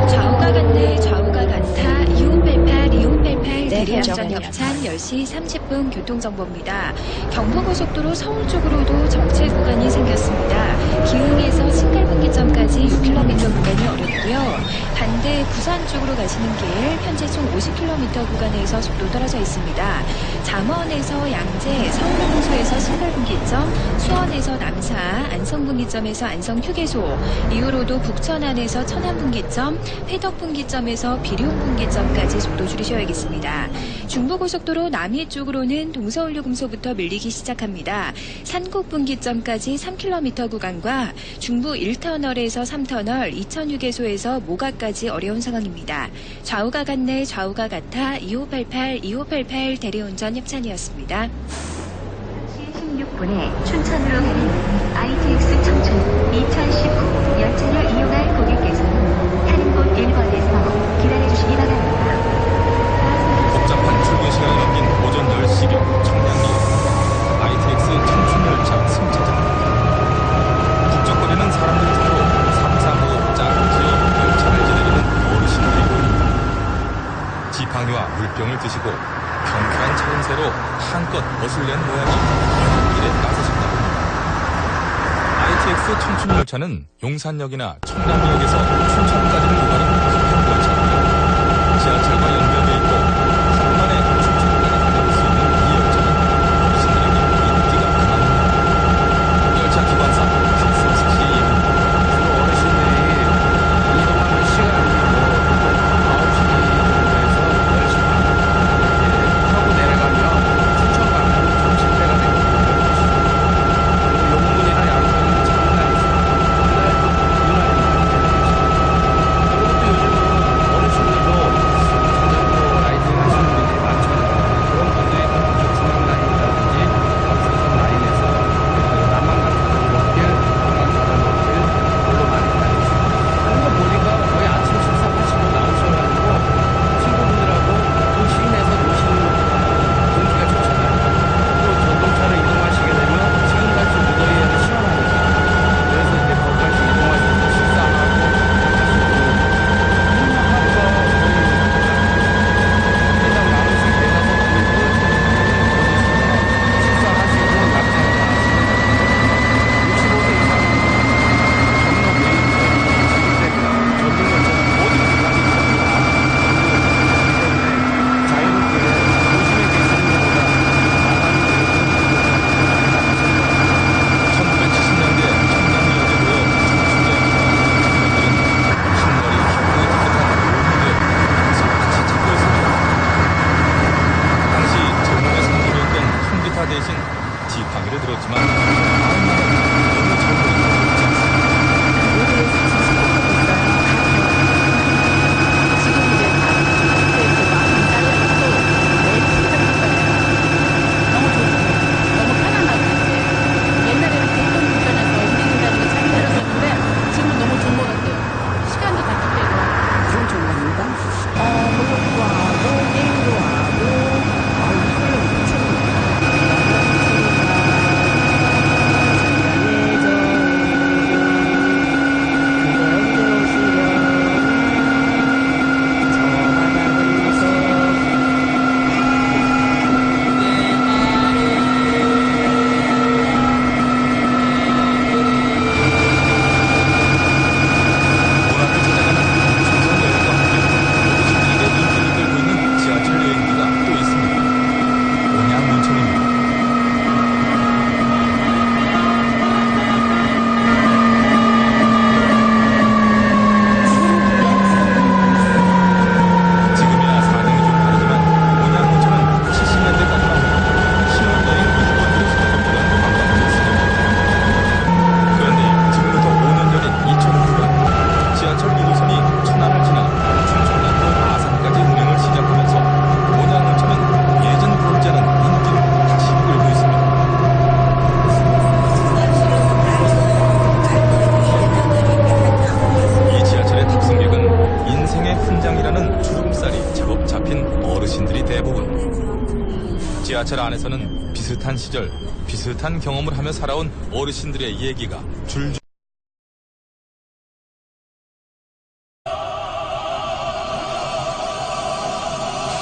좌우가 같네 좌우가 같아 2588 대리합전 협찬 10시 30분 교통정보입니다. 경부고속도로 서울 쪽으로도 정체 구간이 생겼습니다. 기흥에서 신갈분기점까지 6km 구간이 어렵고요. 반대 부산 쪽으로 가시는 길 현재 총 50km 구간에서 속도 떨어져 있습니다. 잠원에서 양재, 서울흥소에서 신갈분기점, 수원에서 남사, 안성분기점에서 안성휴게소, 이후로도 북천 안에서 천안분기점, 회덕분기점에서 비룡분기점까지 속도 줄이셔야겠습니다. 중부고속도로 남이 쪽으로는 동서울요금소부터 밀리기 시작합니다. 산곡분기점까지 3km 구간과 중부 1터널에서 3터널, 이천휴게소에서 모가까지 어려운 상황입니다. 좌우가 같네 좌우가 같아 2588 대리운전 협찬이었습니다. 16분에 춘천으로 가는 ITX 청춘 2019 열차를 이용할 고객께서는 타는 곳 1번에서 기다려주시기 바랍니다. 복잡한 출근 시간을 넘긴 오전 10시경 청량리 ITX 청춘열차 승차장. 북적거리는 사람들 사이로 335 짝을 지어 열차를 기다리는 어르신들이 보입니다. 지팡이와 물병을 드시고 경쾌한 차림새로 한껏 멋을 낸 모양이 길에 나서신다 합니다. ITX 청춘열차는 용산역이나 청량리역에서 춘천까지를 오가는 급행 열차입니다. 지하철과 연결되어 있고 하루 만에 춘천까지 다녀올 수 있는 이 열차는 어르신들에게 인기가 강합니다. 열차 기관사 박승식 씨의 얘기입니다. 주로 어르신들이 이동하는 시간이 9시 정도에서 10시 반 타고 내려가면 춘천 가면 점심때가 되거든요. 그리고 용문이나 양천은 장날이 있어요. 그날도 그날이 많이 되는 그리고 또 요즘은 어르신들도 자전거 라이딩 하시는 분들이 많잖아요. 그런 분들이 중앙라인이라든지 앞서서 라인에서 남한 같은 길, 강남 자전거길 별로 많이 다니시고 그런 거 보니까 거의 아침 식사 하시고 나오셔가지고 친구분들하고 그 시내에서 노시는 것보다 공기가 좋잖아요. 또 전동차로 이동하시게 되면 지금같이 무더위에는 시원하니까 그래서 이제 거기까지 이동하셔서 식사하고 하시고 하루가 거의 대당 나눠서 대다섯 분이 모여서 식사하시고 낙장을 다 하시는 65세 이상 경로 메인들이 지급되고요. 전동열차는 모든 구간이 전부 다 자유롭게 도심에 계시는 것보다 나가는 데도 1970년대 청량리역에 모여 청춘대 한머리 기분이 깨끗한 노인들 같이 찾고 있습니다. 당시 젊음의 상징이었던 통기타 대신 지팡이를 들었지만 마음만은 너무 젊음이 있지 않습니다. 너무 편안하고 옛날에는 교통 불편해서 움직인다는 게 참 힘들었는데 지금은 너무 좋은 것 같아요. 시간도 다 기대고 무슨 좋은 겁니까? 목욕도 하고 게임도 하고 설레고 어르신들이 대부분. 지하철 안에서는 비슷한 시절, 비슷한 경험을 하며 살아온 어르신들의 얘기가 줄줄